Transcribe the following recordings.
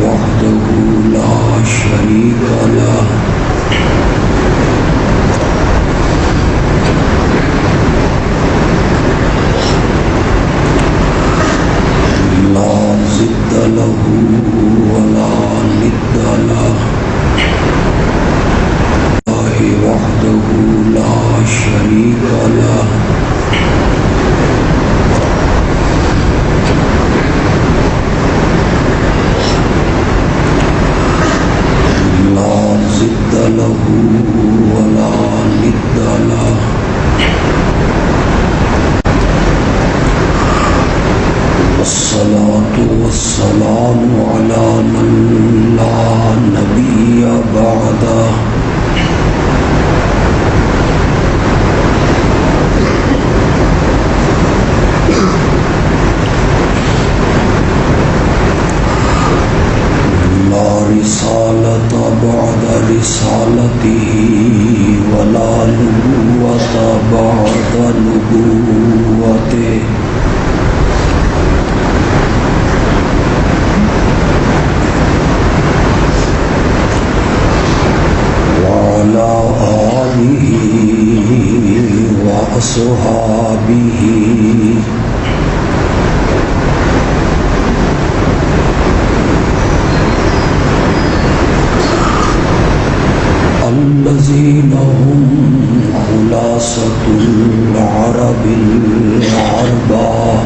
وحده لا شريك له لا ضد له ولا ند له وحده لا شريك له لا ضد له ولا ند له والصلاة والسلام على من لا نبي بعده رسالة بعد رسالته ولا نبوة بعد نبوته وعلى آله وأصحابه الذين هم خلاصة العرب العرباء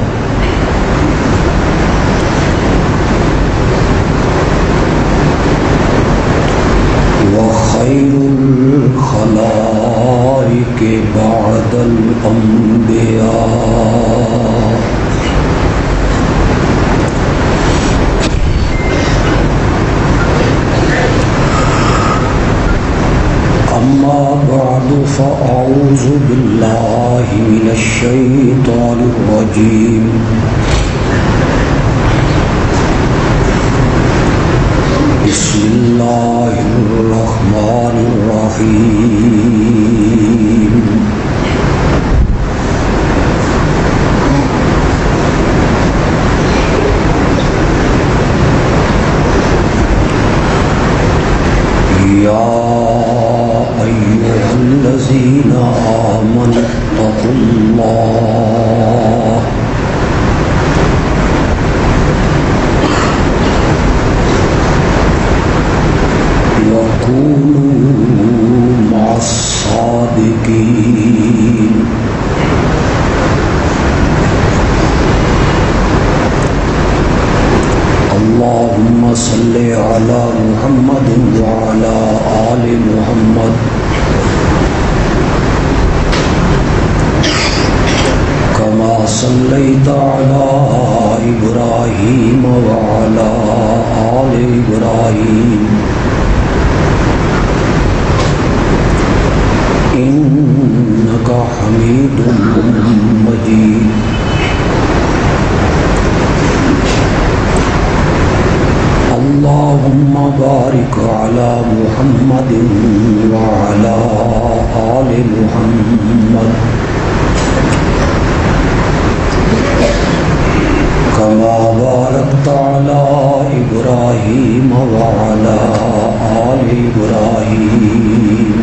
وخير الخلائق بعد الأنبياء أما بعد فأعوذ بالله من الشيطان الرجيم بسم الله الرحمن الرحيم يا أيها الذين آمنوا اتقوا الله وكونوا مع الصادقين اللهم صل على محمد وعلى آل محمد كما صليت على إبراهيم وعلى آل إبراهيم إنك حميد مجيد اللهم بارك على محمد وعلى آل محمد كما باركت على إبراهيم وعلى آل إبراهيم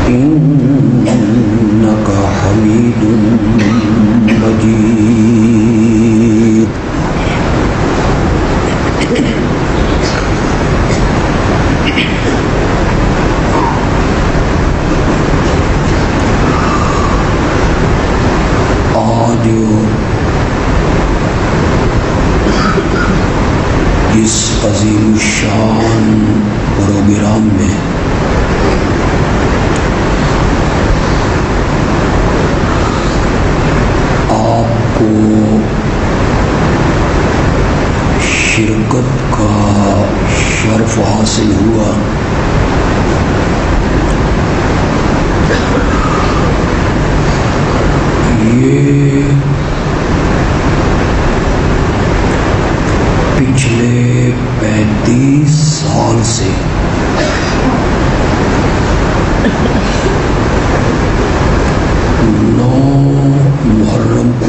إنك حميد مجيد آج اس عظیم الشان پروگرام میں آپ کو شرکت کا شرف حاصل ہوا. یہ پچھلے 35 سال سے محرم کو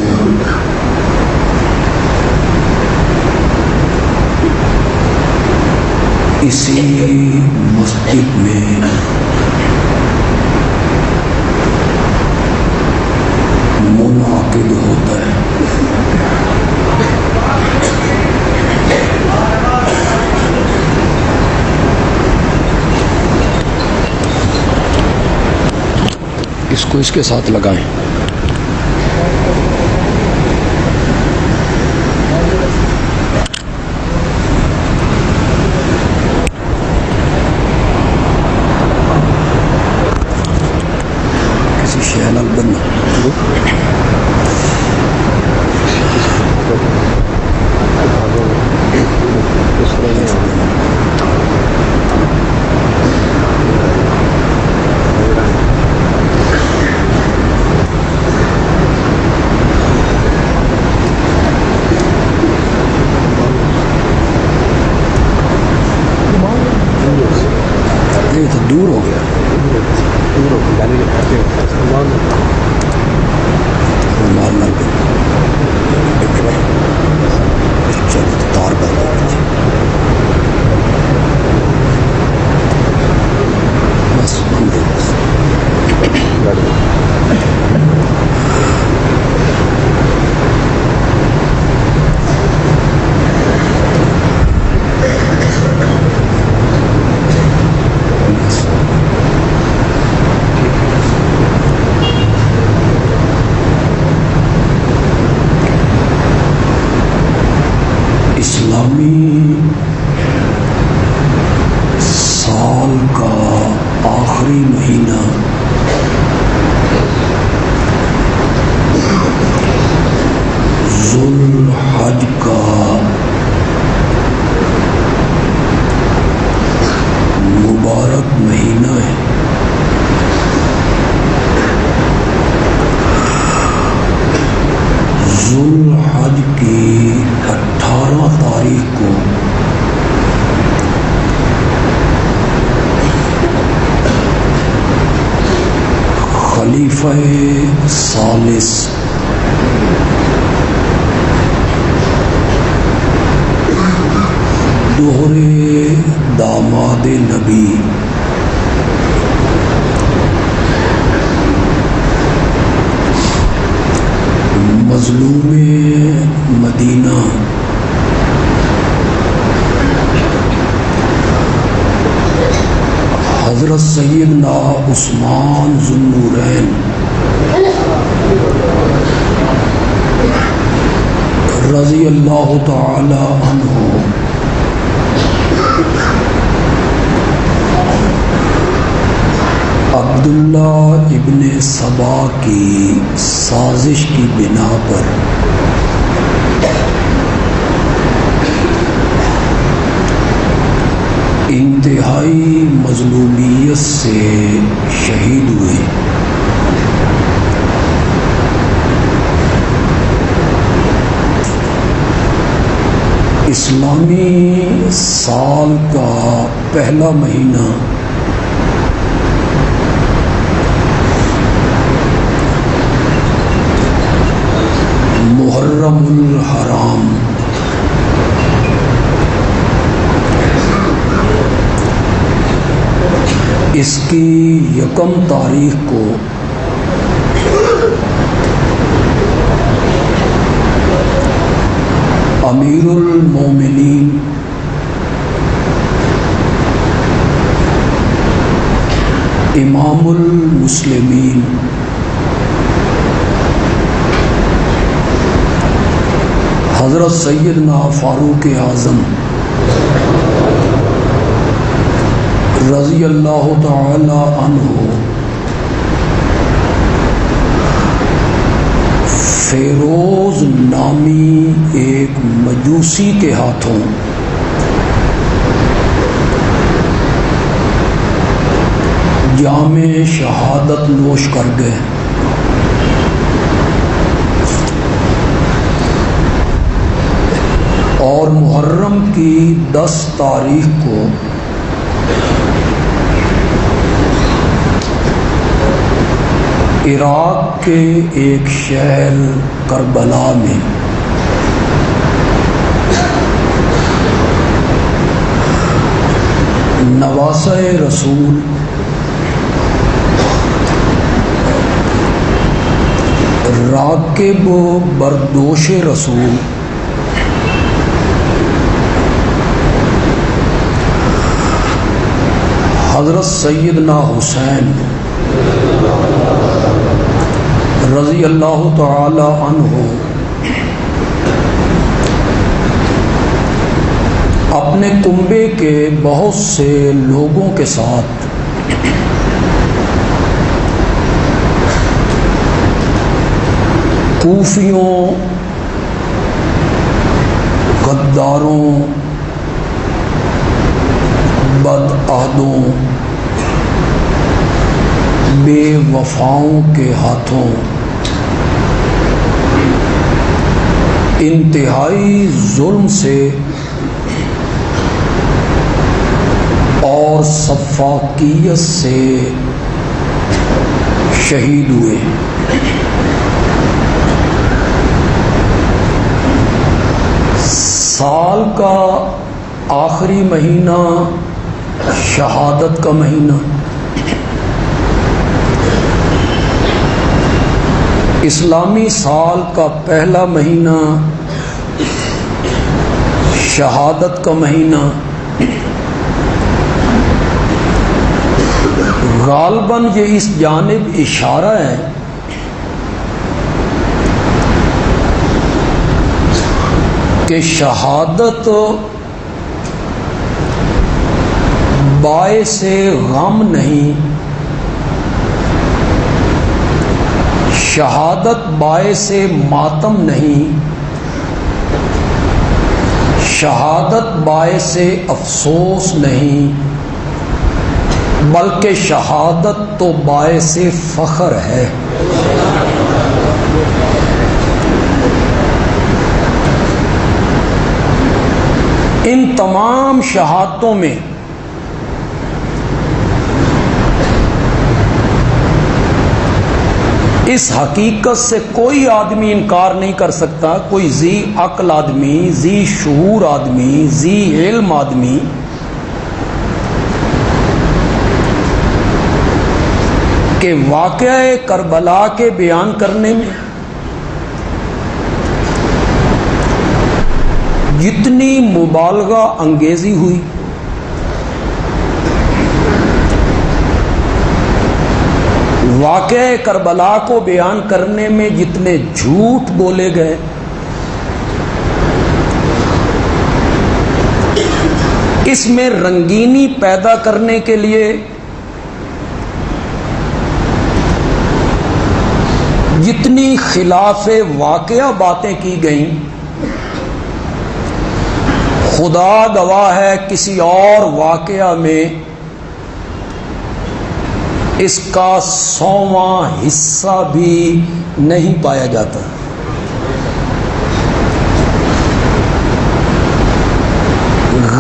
اسی مسجد میں منعقد ہوتا ہے۔ اس کو اس کے ساتھ لگائیں۔ کسی شے نال بننا یہ تو دور ہو گیا، مال نال چلو تار بدل بس بن گئی بس۔ اسلامی سال کا آخری مہینہ ذو الحج کا مبارک مہینہ ہے۔ ذو الحج کی 18 تاریخ کو خلیفہ ثالث دوہرے داماد نبی مظلوم مدینہ حضرت سیدنا عثمان ذو النورین رضی اللہ تعالی عنہ عبداللہ ابن سبا کی سازش کی بنا پر انتہائی مظلومیت سے شہید ہوئے۔ اسلامی سال کا پہلا مہینہ محرم الحرام اس کی 1 تاریخ کو امیر المومنین امام المسلمین حضرت سیدنا فاروق اعظم رضی اللہ تعالی عنہ فیروز نامی ایک مجوسی کے ہاتھوں جام شہادت نوش کر گئے۔ اور محرم کی 10 تاریخ کو عراق کے ایک شہر کربلا میں نواسہ رسول راکب بردوش رسول حضرت سیدنا حسین رضی اللہ تعالی عنہ اپنے کنبے کے بہت سے لوگوں کے ساتھ کوفیوں، غداروں، بدعہدوں، بے وفاؤں کے ہاتھوں انتہائی ظلم سے اور سفاکیت سے شہید ہوئے۔ سال کا آخری مہینہ شہادت کا مہینہ، اسلامی سال کا پہلا مہینہ شہادت کا مہینہ، غالباً یہ اس جانب اشارہ ہے کہ شہادت باعث غم نہیں، شہادت باعث ماتم نہیں، شہادت باعث افسوس نہیں، بلکہ شہادت تو باعث فخر ہے۔ ان تمام شہادتوں میں اس حقیقت سے کوئی آدمی انکار نہیں کر سکتا، کوئی ذی عقل آدمی، ذی شعور آدمی، ذی علم آدمی کہ واقعہ کربلا کے بیان کرنے میں جتنی مبالغہ انگیزی ہوئی، واقعہ کربلا کو بیان کرنے میں جتنے جھوٹ بولے گئے، اس میں رنگینی پیدا کرنے کے لیے جتنی خلاف واقعہ باتیں کی گئیں، خدا گواہ ہے کسی اور واقعہ میں اس کا 100واں حصہ بھی نہیں پایا جاتا۔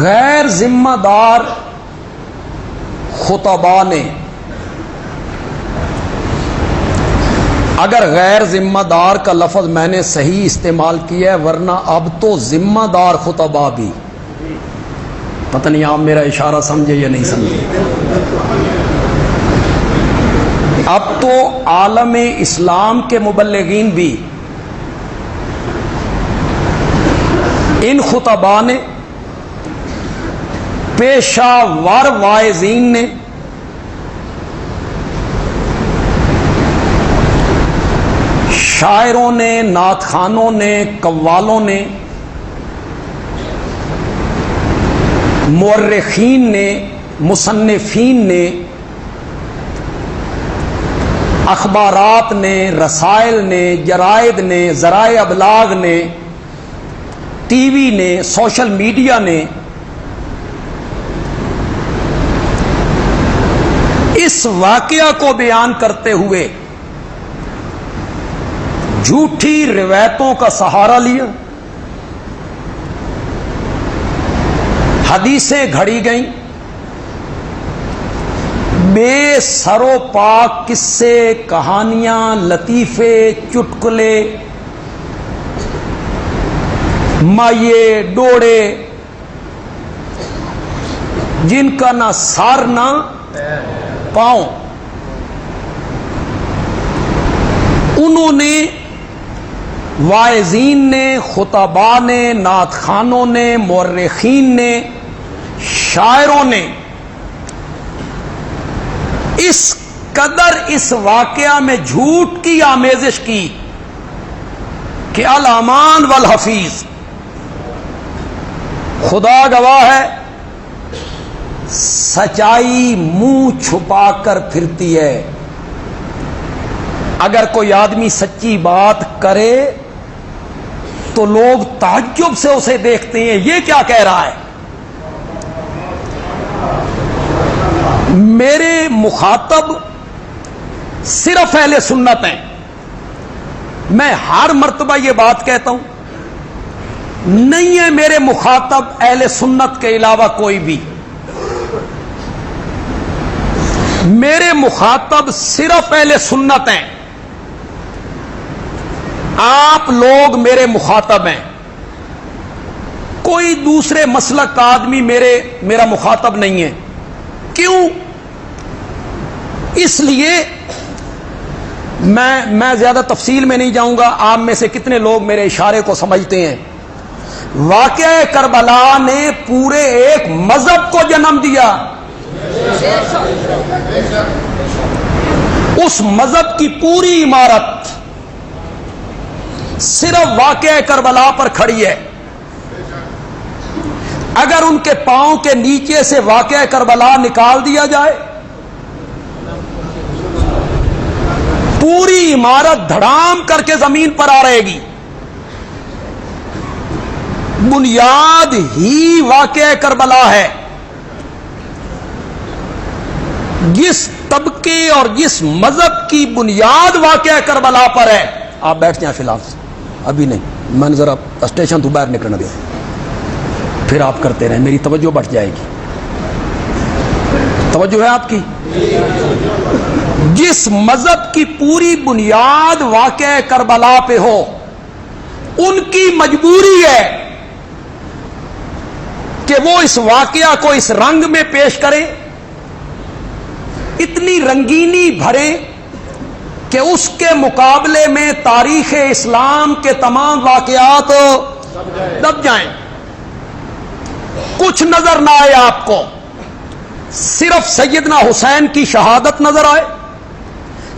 غیر ذمہ دار خطباء نے، اگر غیر ذمہ دار کا لفظ میں نے صحیح استعمال کیا ہے، ورنہ اب تو ذمہ دار خطباء بھی، پتہ نہیں آپ میرا اشارہ سمجھے یا نہیں سمجھے، اب تو عالم اسلام کے مبلغین بھی، ان خطباء نے، پیشہ ور واعظین نے شاعروں نے، نعت خوانوں نے، قوالوں نے، مورخین نے، مصنفین نے، اخبارات نے، رسائل نے، جرائد نے، ذرائع ابلاغ نے، ٹی وی نے، سوشل میڈیا نے اس واقعہ کو بیان کرتے ہوئے جھوٹی روایتوں کا سہارا لیا، حدیثیں گھڑی گئیں، بے سر و پاک قصے، کہانیاں، لطیفے، چٹکلے، مائے ڈوڑے جن کا نہ سر نہ پاؤں، انہوں نے، واعظین نے، خطباء نے، نعت خوانوں نے، مورخین نے، شاعروں نے اس قدر اس واقعہ میں جھوٹ کی آمیزش کی کہ الامان والحفیظ، خدا گواہ ہے، سچائی منہ چھپا کر پھرتی ہے۔ اگر کوئی آدمی سچی بات کرے تو لوگ تعجب سے اسے دیکھتے ہیں، یہ کیا کہہ رہا ہے؟ میرے مخاطب صرف اہل سنت ہیں، میں ہر مرتبہ یہ بات کہتا ہوں، نہیں ہے میرے مخاطب اہل سنت کے علاوہ کوئی بھی، میرے مخاطب صرف اہل سنت ہیں، آپ لوگ میرے مخاطب ہیں، کوئی دوسرے مسلک کا آدمی میرا مخاطب نہیں ہے۔ کیوں؟ اس لیے میں زیادہ تفصیل میں نہیں جاؤں گا، آپ میں سے کتنے لوگ میرے اشارے کو سمجھتے ہیں۔ واقعہ کربلا نے پورے ایک مذہب کو جنم دیا، اس مذہب کی پوری عمارت صرف واقعہ کربلا پر کھڑی ہے۔ اگر ان کے پاؤں کے نیچے سے واقعہ کربلا نکال دیا جائے، پوری عمارت دھڑام کر کے زمین پر آ رہے گی۔ بنیاد ہی واقعہ کربلا ہے۔ جس طبقے اور جس مذہب کی بنیاد واقعہ کربلا پر ہے، آپ بیٹھ جائیں فی الحال، ابھی نہیں، میں نے ذرا اسٹیشن تو باہر نکلنا دیا، پھر آپ کرتے رہیں، میری توجہ بڑھ جائے گی۔ توجہ ہے آپ کی؟ جس مذہب کی پوری بنیاد واقعہ کربلا پہ ہو، ان کی مجبوری ہے کہ وہ اس واقعہ کو اس رنگ میں پیش کریں، اتنی رنگینی بھریں کہ اس کے مقابلے میں تاریخ اسلام کے تمام واقعات دب جائیں، کچھ نظر نہ آئے آپ کو، صرف سیدنا حسین کی شہادت نظر آئے،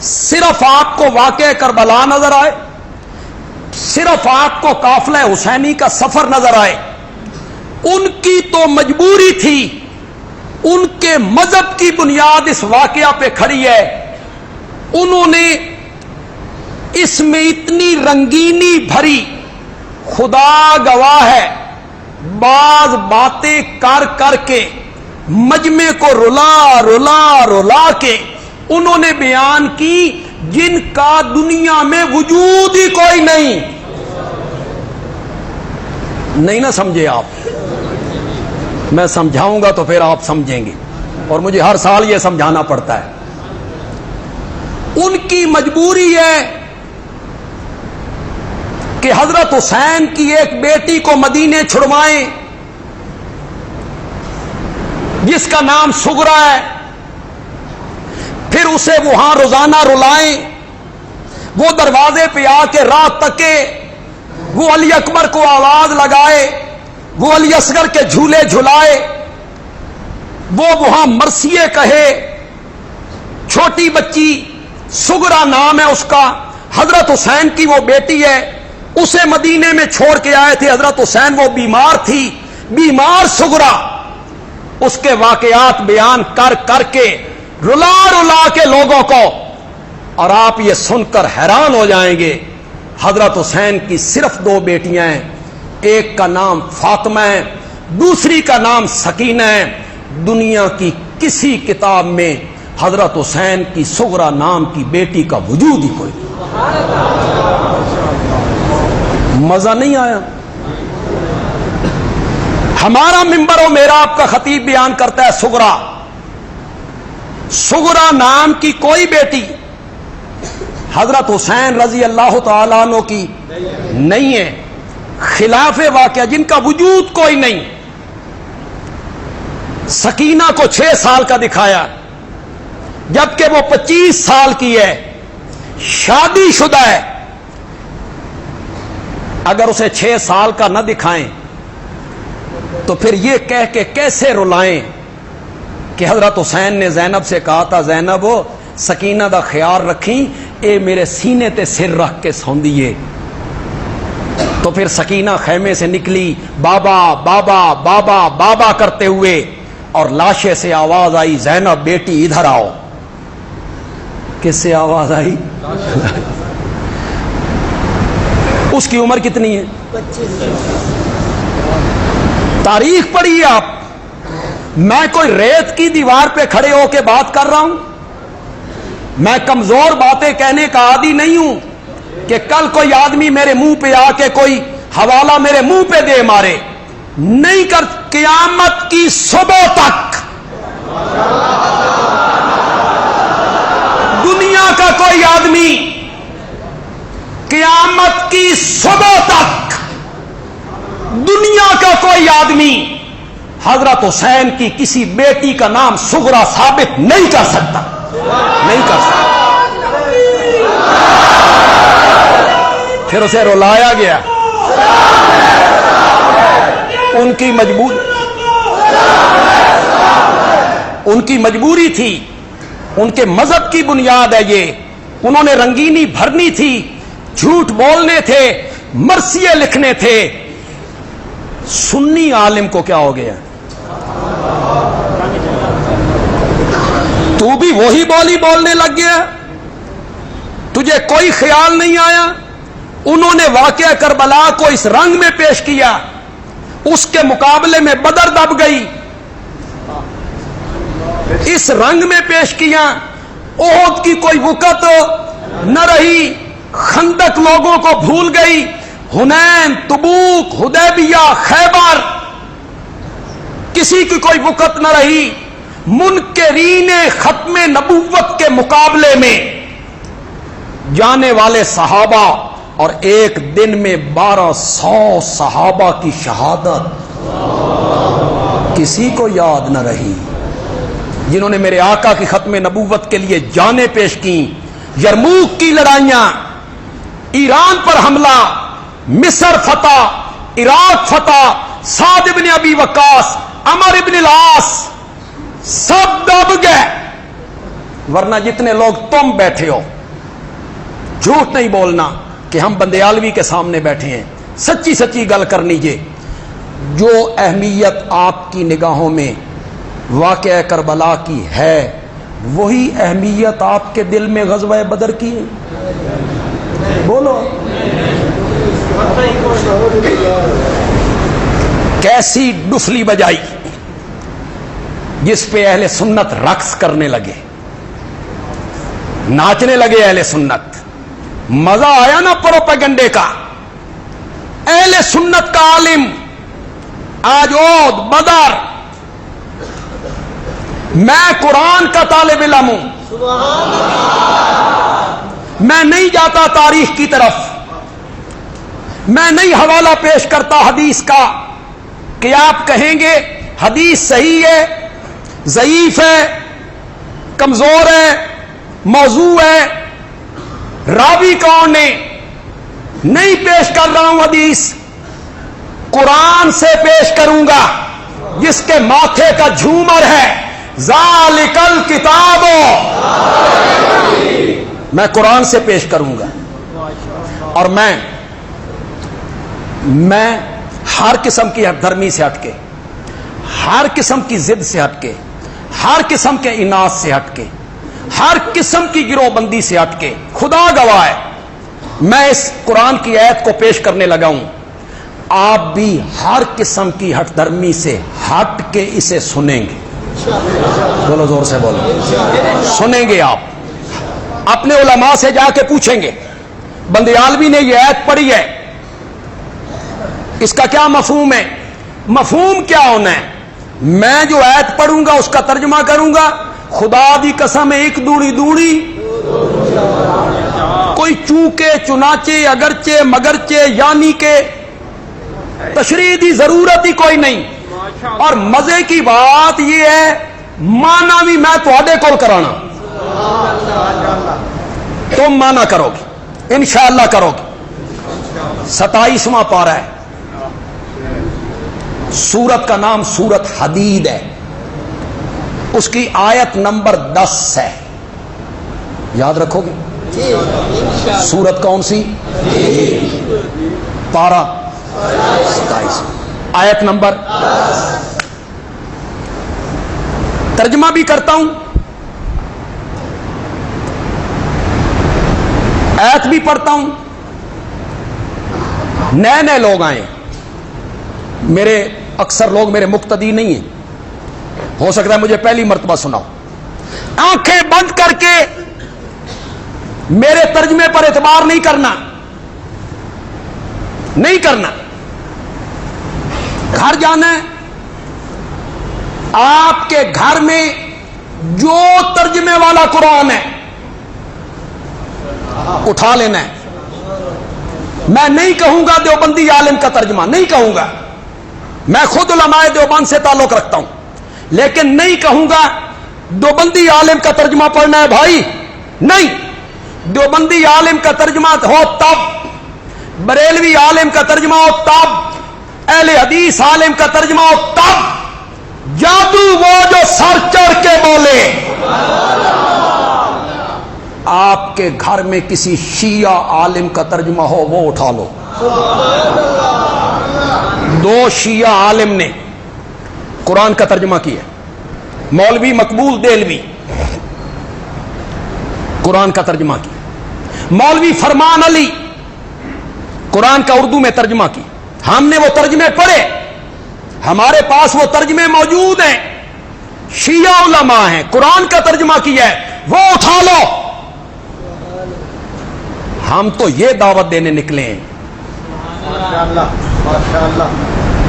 صرف آپ کو واقعہ کربلا نظر آئے، صرف آپ کو قافلہ حسینی کا سفر نظر آئے۔ ان کی تو مجبوری تھی، ان کے مذہب کی بنیاد اس واقعہ پہ کھڑی ہے، انہوں نے اس میں اتنی رنگینی بھری، خدا گواہ ہے، بعض باتیں کر کر کے مجمع کو رلا رلا رلا کے انہوں نے بیان کی جن کا دنیا میں وجود ہی کوئی نہیں نہ سمجھے آپ، میں سمجھاؤں گا تو پھر آپ سمجھیں گے، اور مجھے ہر سال یہ سمجھانا پڑتا ہے۔ ان کی مجبوری ہے کہ حضرت حسین کی ایک بیٹی کو مدینے چھڑوائیں جس کا نام سغرا ہے، پھر اسے وہاں روزانہ رلائیں، وہ دروازے پہ آ کے رات تکے، وہ علی اکبر کو آواز لگائے، وہ علی اصغر کے جھولے جھلائے، وہ وہاں مرثیے کہے، چھوٹی بچی سغرا نام ہے اس کا، حضرت حسین کی وہ بیٹی ہے، اسے مدینے میں چھوڑ کے آئے تھے حضرت حسین، وہ بیمار تھی، بیمار سغرا، اس کے واقعات بیان کر کر کے رلا رلا کے لوگوں کو، اور آپ یہ سن کر حیران ہو جائیں گے، حضرت حسین کی صرف 2 بیٹیاں ہیں، ایک کا نام فاطمہ ہے، دوسری کا نام سکینہ ہے، دنیا کی کسی کتاب میں حضرت حسین کی سغرا نام کی بیٹی کا وجود ہی کوئی نہیں۔ مزہ نہیں آیا؟ ہمارا ممبر و محراب کا خطیب بیان کرتا ہے سغرا، سغرا نام کی کوئی بیٹی حضرت حسین رضی اللہ تعالیٰ عنہ کی نہیں ہے، خلاف واقعہ، جن کا وجود کوئی نہیں۔ سکینہ کو 6 سال کا دکھایا جبکہ وہ 25 سال کی ہے، شادی شدہ ہے. اگر اسے 6 سال کا نہ دکھائیں تو پھر یہ کہہ کے کیسے رلائیں کہ حضرت حسین نے زینب سے کہا تھا زینب سکینہ دا خیال رکھیں، اے میرے سینے تے سر رکھ کے سوندیے. تو پھر سکینہ خیمے سے نکلی بابا بابا بابا بابا کرتے ہوئے، اور لاشے سے آواز آئی زینب بیٹی ادھر آؤ. کس سے آواز آئی؟ اس کی عمر کتنی ہے؟ 25. تاریخ پڑھیے آپ. میں کوئی ریت کی دیوار پہ کھڑے ہو کے بات کر رہا ہوں. میں کمزور باتیں کہنے کا عادی نہیں ہوں کہ کل کوئی آدمی میرے منہ پہ آ کے کوئی حوالہ میرے منہ پہ دے مارے. نہیں کر. قیامت کی صبح تک دنیا کا کوئی آدمی، قیامت کی صبح تک دنیا کا کوئی آدمی حضرت حسین کی کسی بیٹی کا نام سغرا ثابت نہیں کر سکتا. نہیں کر سکتا. پھر اسے رلایا گیا. ان کی مجبوری تھی، ان کے مذہب کی بنیاد ہے یہ. انہوں نے رنگینی بھرنی تھی، جھوٹ بولنے تھے، مرثیے لکھنے تھے. سنی عالم کو کیا ہو گیا؟ تو بھی وہی بولی بولنے لگ گیا. تجھے کوئی خیال نہیں آیا؟ انہوں نے واقعہ کربلا کو اس رنگ میں پیش کیا، اس کے مقابلے میں بدر دب گئی. اس رنگ میں پیش کیا. احد کی کوئی وقت نہ رہی، خندق لوگوں کو بھول گئی. حنین، تبوک، حدیبیہ، خیبر، کسی کی کوئی وقت نہ رہی. منکرین ختم نبوت کے مقابلے میں جانے والے صحابہ، اور ایک دن میں 1200 صحابہ کی شہادت کسی کو یاد نہ رہی. جنہوں نے میرے آقا کی ختم نبوت کے لیے جانیں پیش کی. یرموک کی لڑائیاں، ایران پر حملہ، مصر فتح، عراق فتح، سعد ابن ابی وقاص، عمر ابن العاص، سب دب گئے. ورنہ جتنے لوگ تم بیٹھے ہو، جھوٹ نہیں بولنا کہ ہم بندیالوی کے سامنے بیٹھے ہیں. سچی سچی گل کر لیجئے. جو اہمیت آپ کی نگاہوں میں واقعہ کربلا کی ہے، وہی اہمیت آپ کے دل میں غزوہ بدر کی ہے. بولو. کیسی ڈفلی بجائی جس پہ اہل سنت رقص کرنے لگے، ناچنے لگے اہل سنت. مزہ آیا نا پروپیگنڈے کا. اہل سنت کا عالم آج احد، بدر. میں قرآن کا طالب علم ہوں. میں نہیں جاتا تاریخ کی طرف. میں نہیں حوالہ پیش کرتا حدیث کا کہ آپ کہیں گے حدیث صحیح ہے، ضعیف ہے، کمزور ہے، موضوع ہے، راوی کون نے. نہیں پیش کر رہا ہوں حدیث. قرآن سے پیش کروں گا جس کے ماتھے کا جھومر ہے ذالک الکتاب. میں قرآن سے پیش کروں گا. اور میں ہر قسم کی ہٹ دھرمی سے ہٹ کے، ہر قسم کی ضد سے ہٹ کے، ہر قسم کے اناد سے ہٹ کے، ہر قسم کی گروہ بندی سے ہٹ کے، خدا گواہ ہے میں اس قرآن کی آیت کو پیش کرنے لگا ہوں. آپ بھی ہر قسم کی ہٹ دھرمی سے ہٹ کے اسے سنیں گے. بولو زور سے بولو. سنیں گے. آپ اپنے علماء سے جا کے پوچھیں گے بندیالوی نے یہ آیت پڑھی ہے، اس کا کیا مفہوم ہے؟ مفہوم کیا ہونا ہے؟ میں جو آیت پڑھوں گا اس کا ترجمہ کروں گا. خدا دی قسم ایک دوڑی دوڑی، کوئی چونکے چنانچہ اگرچہ مگرچہ یعنی کہ تشریح دی ضرورت ہی کوئی نہیں. اور مزے کی بات یہ ہے مانا بھی میں تواڈے کول کرانا، تم مانا کرو گے انشاءاللہ کرو گے۔ 27واں پارہ ہے، سورت کا نام سورت حدید ہے، اس کی آیت نمبر 10 ہے، یاد رکھو گے؟ سورت کون سی؟ پارہ 27، آیت نمبر 10۔ ترجمہ بھی کرتا ہوں، آیت بھی پڑھتا ہوں۔ نئے نئے لوگ آئے، میرے اکثر لوگ میرے مقتدی نہیں ہیں، ہو سکتا ہے مجھے پہلی مرتبہ سناؤ۔ آنکھیں بند کر کے میرے ترجمے پر اعتبار نہیں کرنا، نہیں کرنا۔ گھر جانا ہے، آپ کے گھر میں جو ترجمے والا قرآن ہے اٹھا لینا ہے۔ میں نہیں کہوں گا دیوبندی عالم کا ترجمہ، نہیں کہوں گا، میں خود علماء دیوبند سے تعلق رکھتا ہوں، لیکن نہیں کہوں گا دیوبندی عالم کا ترجمہ پڑھنا ہے بھائی، نہیں۔ دیوبندی عالم کا ترجمہ ہو تب، بریلوی عالم کا ترجمہ ہو تب، اہل حدیث عالم کا ترجمہ ہو تب، جادو وہ جو سر چڑھ کے بولے۔ آپ کے گھر میں کسی شیعہ عالم کا ترجمہ ہو وہ اٹھا لو۔ 2 شیعہ عالم نے قرآن کا ترجمہ کیا، مولوی مقبول دہلوی قرآن کا ترجمہ کیا، مولوی فرمان علی قرآن کا اردو میں ترجمہ کیا۔ ہم نے وہ ترجمے پڑھے، ہمارے پاس وہ ترجمے موجود ہیں، شیعہ علماء ہیں، قرآن کا ترجمہ کیا ہے، وہ اٹھا لو۔ ہم تو یہ دعوت دینے نکلے ہیں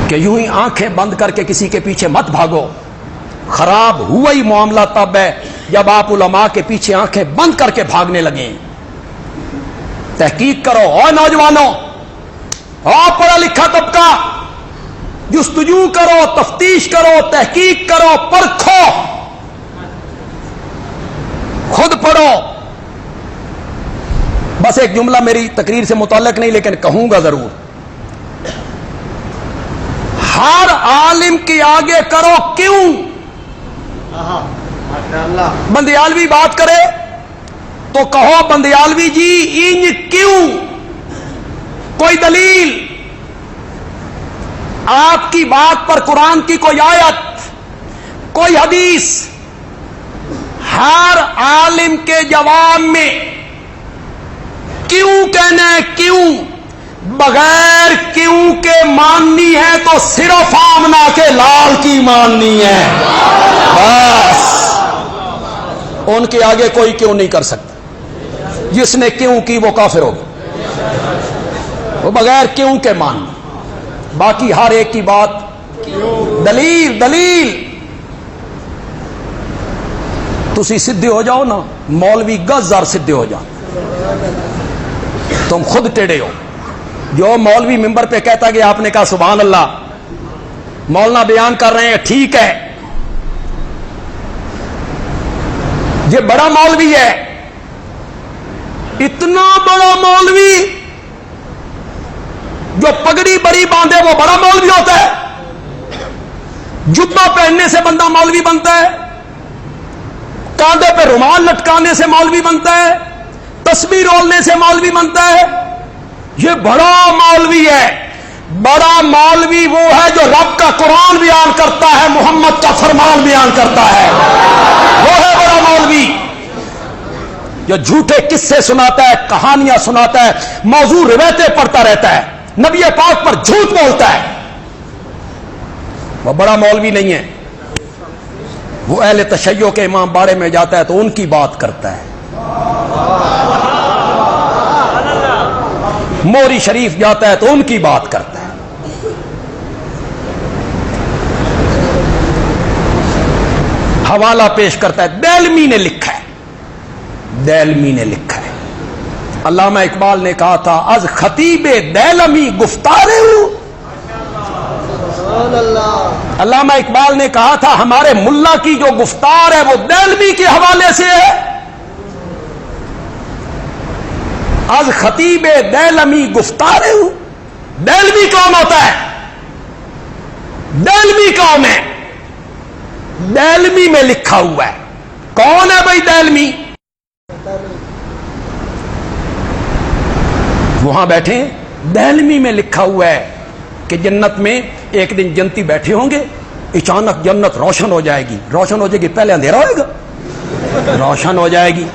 کہ یوں ہی آنکھیں بند کر کے کسی کے پیچھے مت بھاگو۔ خراب ہوا ہی معاملہ تب ہے جب آپ علماء کے پیچھے آنکھیں بند کر کے بھاگنے لگیں۔ تحقیق کرو اور نوجوانوں، اور پڑھا لکھا طبقہ، جستجو کرو، تفتیش کرو، تحقیق کرو، پرکھو، خود پڑھو۔ بس ایک جملہ میری تقریر سے متعلق نہیں لیکن کہوں گا ضرور، ہر عالم کے آگے کرو کیوں۔ بندیالوی بات کرے تو کہو بندیالوی جی انج کیوں، کوئی دلیل، آپ کی بات پر قرآن کی کوئی آیت، کوئی حدیث۔ ہر عالم کے جواب میں کیوں کہنا ہے، کیوں، بغیر کیوں کے ماننی ہے تو صرف آمنہ کے لال کی ماننی ہے، بس۔ ان کے آگے کوئی کیوں نہیں کر سکتا۔ جس نے کیوں کی وہ کافر ہوگا، وہ بغیر کیوں کے ماننا۔ باقی ہر ایک کی بات دلیل دلیل۔ تسی سدھے ہو جاؤ نا، مولوی گزار سدھے ہو جاؤ، تم خود ٹیڑے ہو۔ جو مولوی ممبر پہ کہتا کہ آپ نے کہا سبحان اللہ، مولانا بیان کر رہے ہیں ٹھیک ہے، یہ بڑا مولوی ہے، اتنا بڑا مولوی جو پگڑی بڑی باندھے وہ بڑا مولوی ہوتا ہے؟ جبہ پہننے سے بندہ مولوی بنتا ہے؟ کاندھے پہ رومال لٹکانے سے مولوی بنتا ہے؟ تسبیح رولنے سے مولوی بنتا ہے؟ یہ بڑا مولوی ہے۔ بڑا مولوی وہ ہے جو رب کا قرآن بیان کرتا ہے، محمد کا فرمان بیان کرتا ہے، وہ ہے بڑا مولوی۔ جو جھوٹے قصے سناتا ہے، کہانیاں سناتا ہے، موضوع روایتیں پڑھتا رہتا ہے، نبی پاک پر جھوٹ بولتا ہے، وہ بڑا مولوی نہیں ہے۔ وہ اہل تشیع کے امام باڑے میں جاتا ہے تو ان کی بات کرتا ہے، موری شریف جاتا ہے تو ان کی بات کرتا ہے۔ حوالہ پیش کرتا ہے، دیلمی نے لکھا ہے، دیلمی نے لکھا ہے۔ علامہ اقبال نے کہا تھا از خطیب دیلمی گفتارے ہوں، علامہ اقبال نے کہا تھا ہمارے ملا کی جو گفتار ہے وہ دہلوی کے حوالے سے ہے. از خطیب دہلمی گفتار ہوں. دہلوی کون ہوتا ہے؟ دہلوی کون ہے؟ دہلوی میں لکھا ہوا ہے. کون ہے بھائی دہلوی؟ وہاں بیٹھے دہلوی میں لکھا ہوا ہے کہ جنت میں ایک دن جنتی بیٹھے ہوں گے, اچانک جنت روشن ہو جائے گی. روشن ہو جائے گی, پہلے اندھیرا ہوئے گا, روشن ہو جائے گی.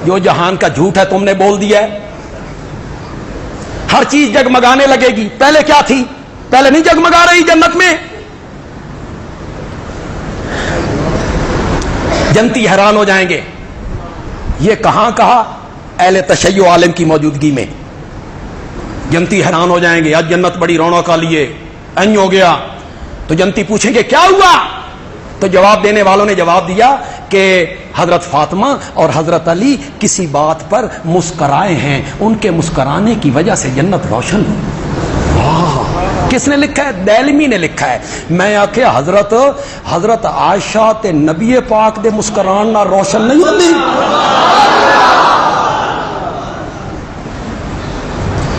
جو جہان کا جھوٹ ہے تم نے بول دیا ہے. ہر چیز جگمگانے لگے گی. پہلے کیا تھی؟ پہلے نہیں جگمگا رہی جنت میں. جنتی حیران ہو جائیں گے, یہ کہاں کہا؟ اہل تشیع عالم کی موجودگی میں. جنتی حیران ہو جائیں گے, آج جنت بڑی رونق لیے این ہو گیا. تو جنتی پوچھیں گے کیا ہوا؟ تو جواب دینے والوں نے جواب دیا کہ حضرت فاطمہ اور حضرت علی کسی بات پر مسکرائے ہیں, ان کے مسکرانے کی وجہ سے جنت روشن ہوئی. کس نے لکھا ہے؟ دہلوی نے لکھا ہے. میں آخر حضرت عائشہ تے نبی پاک دے مسکران نہ روشن نہیں ہوتی؟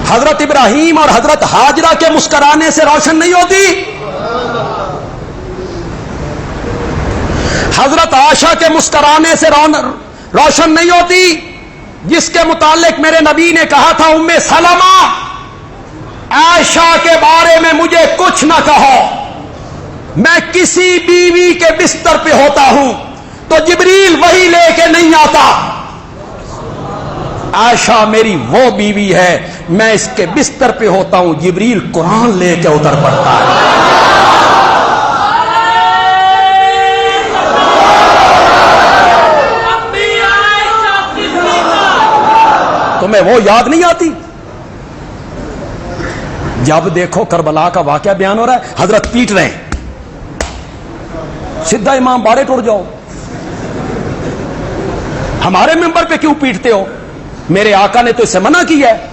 حضرت ابراہیم اور حضرت ہاجرہ کے مسکرانے سے روشن نہیں ہوتی؟ حضرت عائشہ کے مسکرانے سے روشن نہیں ہوتی؟ جس کے متعلق میرے نبی نے کہا تھا ام سلمہ عائشہ کے بارے میں مجھے کچھ نہ کہو, میں کسی بیوی کے بستر پہ ہوتا ہوں تو جبریل وہی لے کے نہیں آتا. عائشہ میری وہ بیوی ہے, میں اس کے بستر پہ ہوتا ہوں, جبریل قرآن لے کے اتر پڑتا ہے. تمہیں وہ یاد نہیں آتی؟ جب دیکھو کربلا کا واقعہ بیان ہو رہا ہے, حضرت پیٹ رہے ہیں, سیدھا امام باڑے ٹوٹ جاؤ. ہمارے ممبر پہ کیوں پیٹتے ہو؟ میرے آقا نے تو اس سے منع کیا ہے.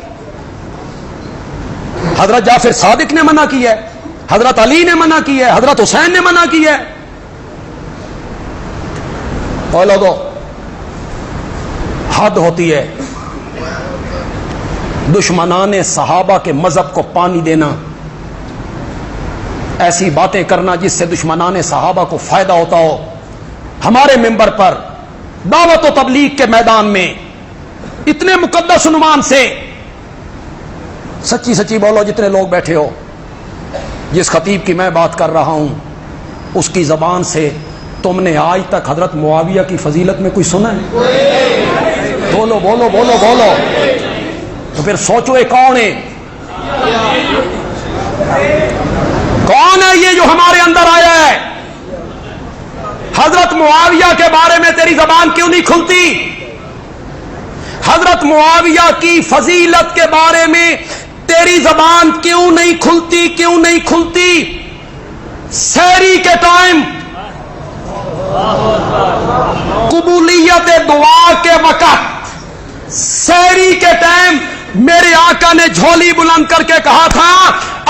حضرت جعفر صادق نے منع کیا ہے, حضرت علی نے منع کیا ہے, حضرت حسین نے منع کیا ہے. تو لوگوں حد ہوتی ہے. دشمنان صحابہ کے مذہب کو پانی دینا, ایسی باتیں کرنا جس سے دشمنان صحابہ کو فائدہ ہوتا ہو. ہمارے ممبر پر دعوت و تبلیغ کے میدان میں اتنے مقدس عنوان سے, سچی سچی بولو جتنے لوگ بیٹھے ہو, جس خطیب کی میں بات کر رہا ہوں اس کی زبان سے تم نے آج تک حضرت معاویہ کی فضیلت میں کوئی سنا ہے؟ بولو بولو بولو بولو. تو پھر سوچو یہ کون ہے؟ کون ہے یہ جو ہمارے اندر آیا ہے؟ حضرت معاویہ کے بارے میں تیری زبان کیوں نہیں کھلتی؟ حضرت معاویہ کی فضیلت کے بارے میں تیری زبان کیوں نہیں کھلتی؟ کیوں نہیں کھلتی؟ سحری کے ٹائم, قبولیت دعا کے وقت, سحری کے ٹائم میرے آقا نے جھولی بلند کر کے کہا تھا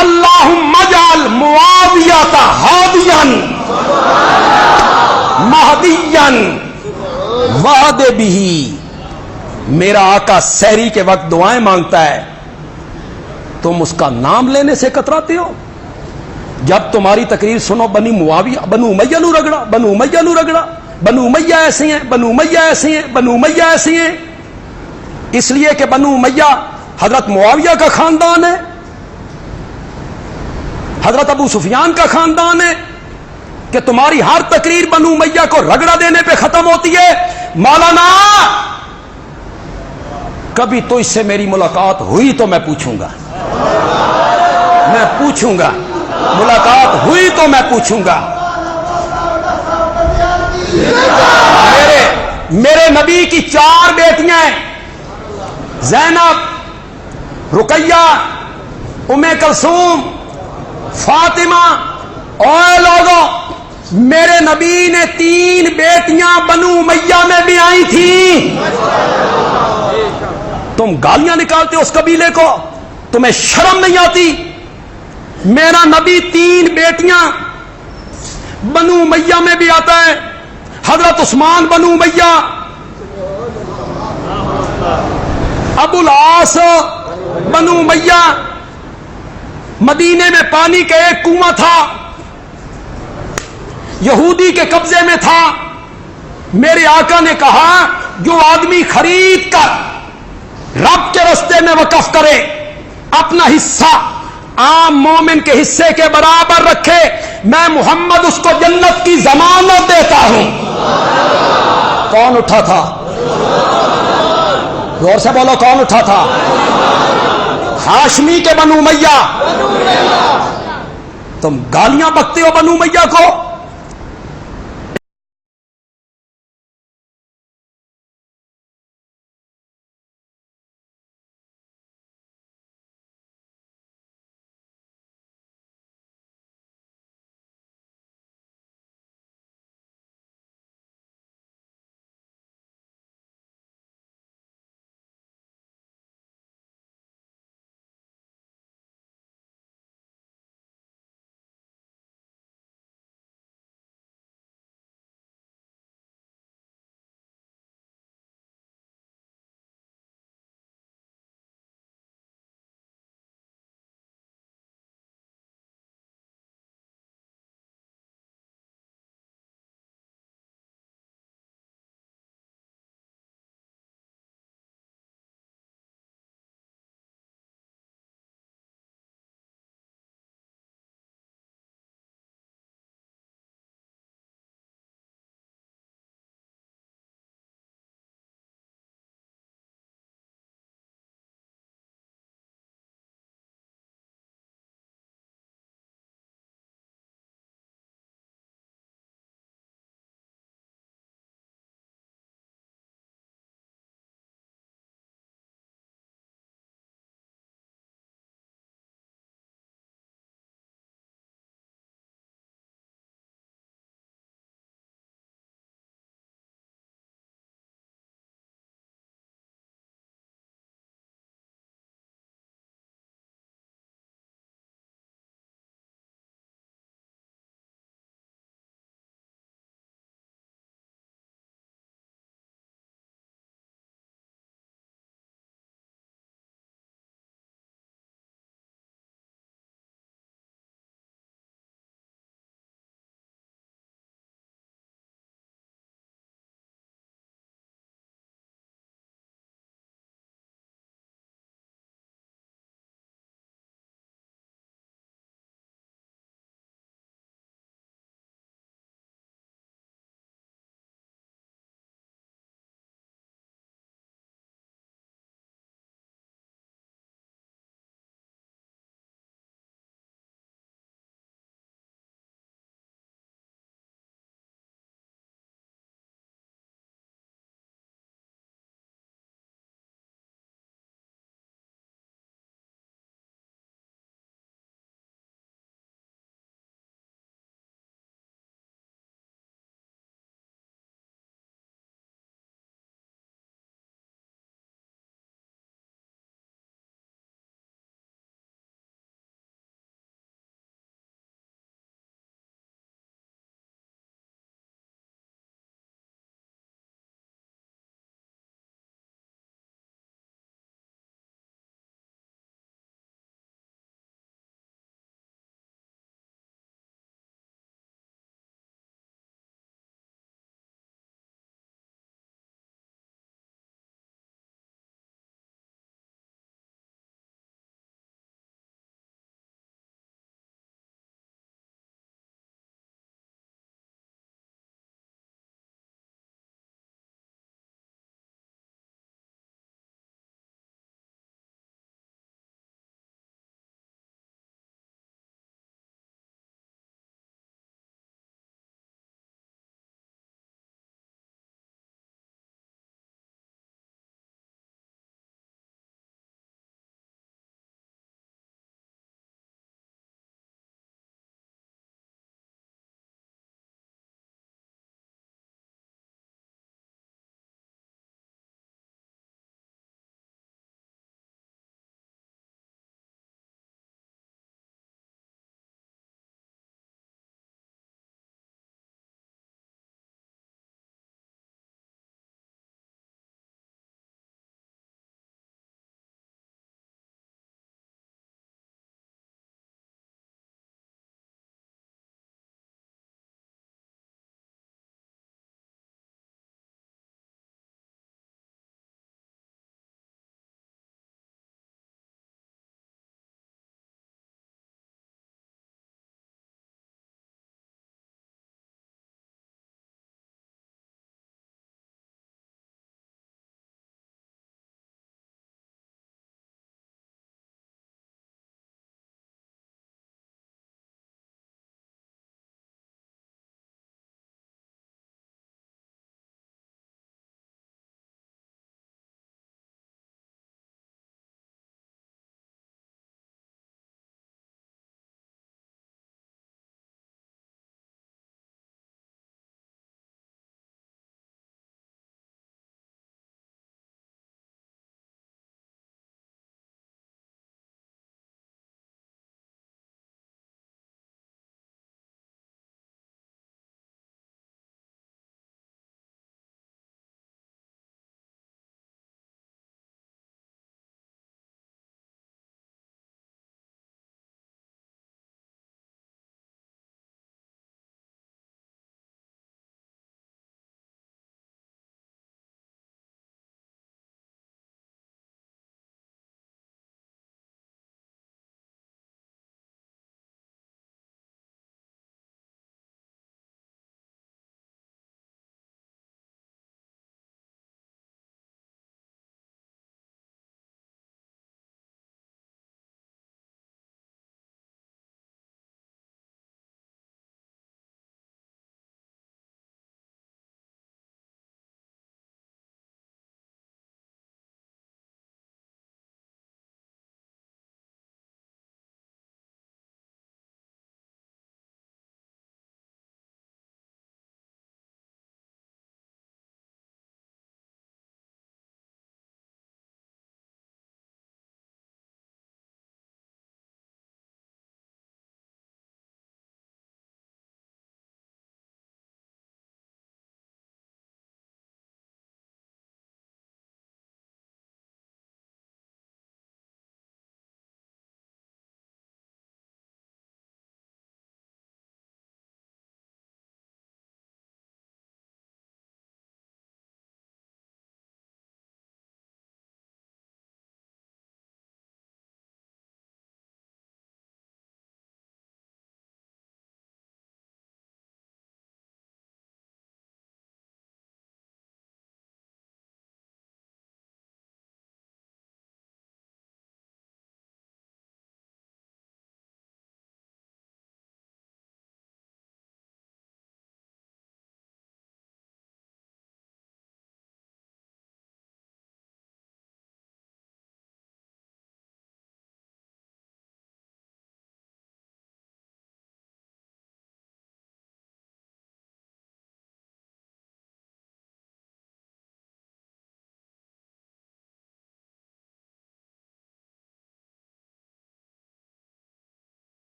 اللہم اجعل معاویہ ہادیا مہدیا وعد بھی. میرا آقا سحری کے وقت دعائیں مانگتا ہے, تم اس کا نام لینے سے کتراتے ہو. جب تمہاری تقریر سنو بنی معاویہ, بنو امیہ نو رگڑا, بنو امیہ نو رگڑا, بنو امیہ ایسے ہیں, بنو امیہ ایسے ہیں, بنو امیہ ایسے ہیں, اس لیے کہ بنو امیہ حضرت معاویہ کا خاندان ہے, حضرت ابو سفیان کا خاندان ہے, کہ تمہاری ہر تقریر بنو امیہ کو رگڑا دینے پہ ختم ہوتی ہے. مولانا کبھی تو اس سے میری ملاقات ہوئی تو میں پوچھوں گا, میں پوچھوں گا, ملاقات ہوئی تو میں پوچھوں گا. میرے نبی کی 4 بیٹیاں ہیں, زینب, رقیہ, ام کلثوم, فاطمہ. اور لوگوں میرے نبی نے 3 بیٹیاں بنو امیہ میں بھی آئی تھیں. تم گالیاں نکالتے ہو اس قبیلے کو, تمہیں شرم نہیں آتی؟ میرا نبی 3 بیٹیاں بنو امیہ میں بھی آتا ہے، حضرت عثمان بنو امیہ، ابو العاص بنو امیہ، مدینے میں پانی کا ایک کنواں تھا، یہودی کے قبضے میں تھا۔ میرے آقا نے کہا جو آدمی خرید کر رب کے راستے میں وقف کرے، اپنا حصہ عام مومن کے حصے کے برابر رکھے، میں محمد اس کو جنت کی ضمانت دیتا ہوں۔ کون اٹھا تھا؟ غور سے بولو، کون اٹھا تھا؟ ہاشمی کے بنو امیہ۔ تم گالیاں بکتے ہو بنو امیہ کو،